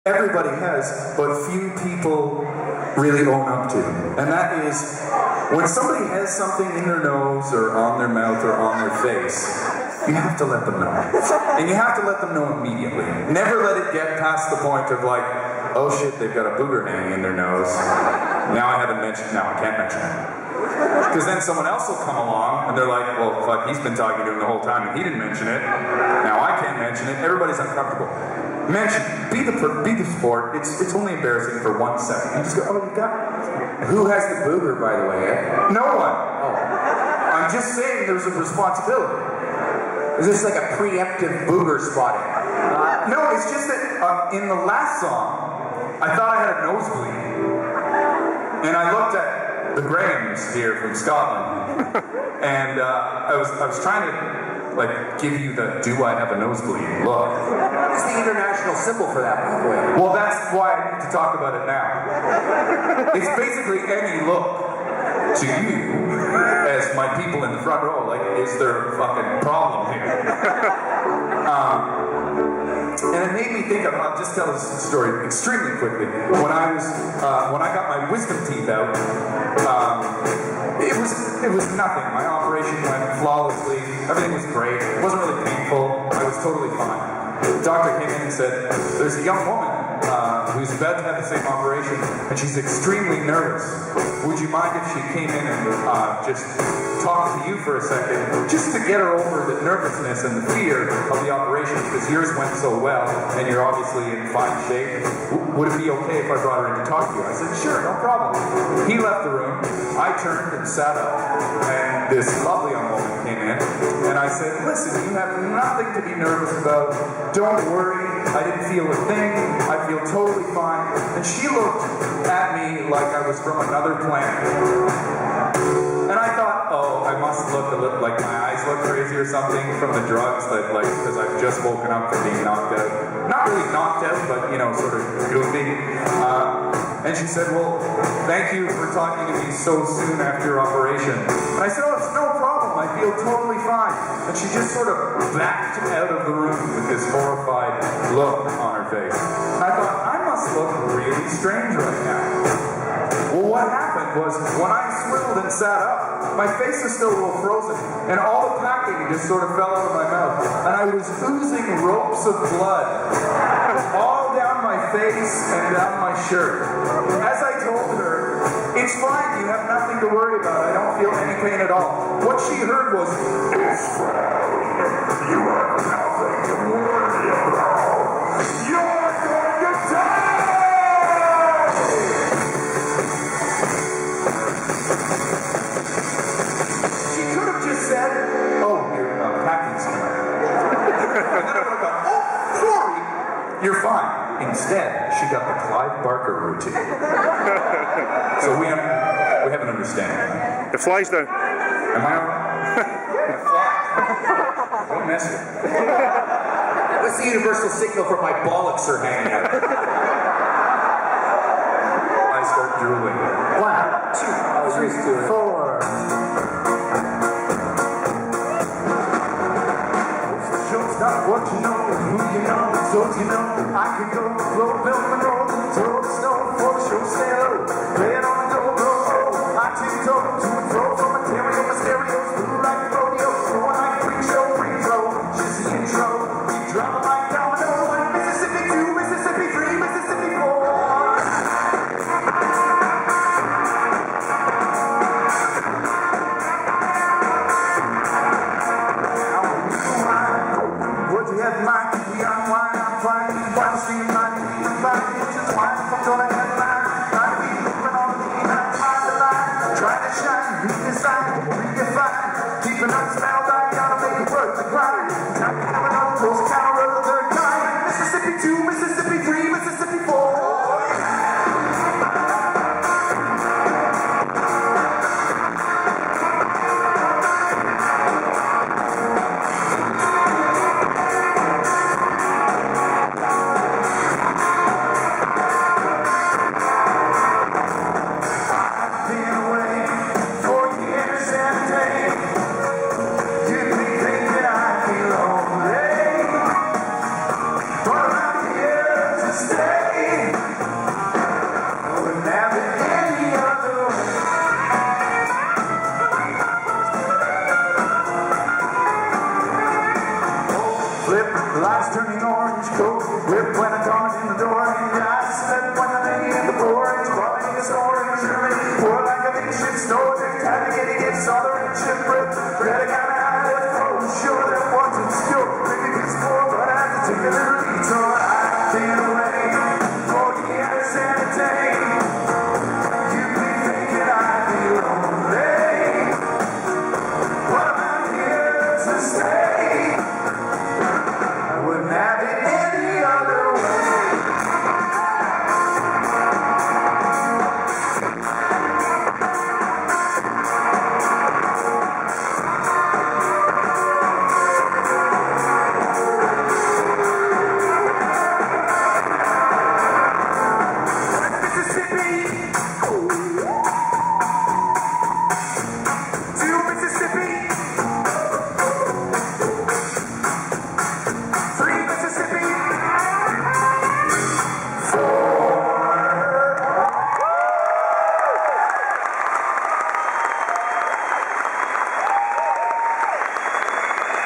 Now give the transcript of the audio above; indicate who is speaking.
Speaker 1: everybody has, but few people really own up to. And that is, when somebody has something in their nose or on their mouth or on their face, you have to let them know. And you have to let them know immediately. Never let it get past the point of like, oh shit, they've got a booger hanging in their nose. Now I can't mention it. Because then someone else will come along and they're like, well, fuck, he's been talking to him the whole time and he didn't mention it. Now I can't mention it. Everybody's uncomfortable. Be the sport. It's only embarrassing for 1 second. You just go, oh, you got it.
Speaker 2: Who has the booger, by the way?
Speaker 1: No one.
Speaker 2: Oh.
Speaker 1: I'm just saying there's a responsibility.
Speaker 2: Is this like a preemptive booger spotting?
Speaker 1: No, it's just that in the last song, I thought I had a nosebleed. And I looked at the Grahams here from Scotland. And I was trying to like give you the "do I have a nosebleed" look.
Speaker 2: What is the international symbol for that, by the way?
Speaker 1: Well, that's why I need to talk about it now. It's basically any look to you as my people in the front row. Like, is there a fucking problem here? And it made me think of, I'll just tell this story extremely quickly. When I got my wisdom teeth out, it was nothing. My operation went flawlessly. Everything was great. It wasn't really painful. I was totally fine. The doctor came in and said, there's a young woman who's about to have the same operation, and she's extremely nervous. Would you mind if she came in and just talked to you for a second, just to get her over the nervousness and the fear of the operation, because yours went so well, and you're obviously in fine shape. Would it be okay if I brought her in to talk to you? I said, sure, no problem. He left the room. I turned and sat up, and this lovely young woman came in, and I said, listen, you have nothing to be nervous about. Don't worry. I didn't feel a thing. I feel totally fine. And she looked at me like I was from another planet. And I thought, oh, I must look a little like my eyes look crazy or something from the drugs, that like, because I've just woken up from being knocked out. Not really knocked out, but you know, sort of goofy. And she said, well, thank you for talking to me so soon after your operation. And I said, oh, it's no problem. I feel totally fine. And she just sort of backed out of the room with this horrified look on her face. And I thought, I must look really strange right now. Well, what happened was, when I swiveled and sat up, my face was still a little frozen, and all the packing just sort of fell out of my mouth, and I was oozing ropes of blood all down my face and down my shirt. As I told her, it's fine, you have nothing to worry about, I don't feel any pain at all. What she heard was, it's fine, you have nothing to worry about, you're going to die! You're fine. Instead, she got the Clive Barker routine. So we have an understanding.
Speaker 3: It flies down.
Speaker 1: Am I on? I fly. Don't mess with it.
Speaker 2: What's the universal signal for my bollocks are hanging out?
Speaker 1: I start drooling.
Speaker 2: 1, 2, 3, 4.
Speaker 1: Show's not what you know, who you know, so you know. I could go blow a bill and roll, throw the snow for the show, stay low, play it on the dobro. I tiptoe to and fro from my stereos, blue like a rodeo, throwing like a pre-show, free throw, just the intro, keep dropping like domino, Mississippi 2, Mississippi 3, Mississippi 4. Mississippi 2, Mississippi 3, Mississippi 4. I've been away for years and days.
Speaker 3: from the door, he asked that when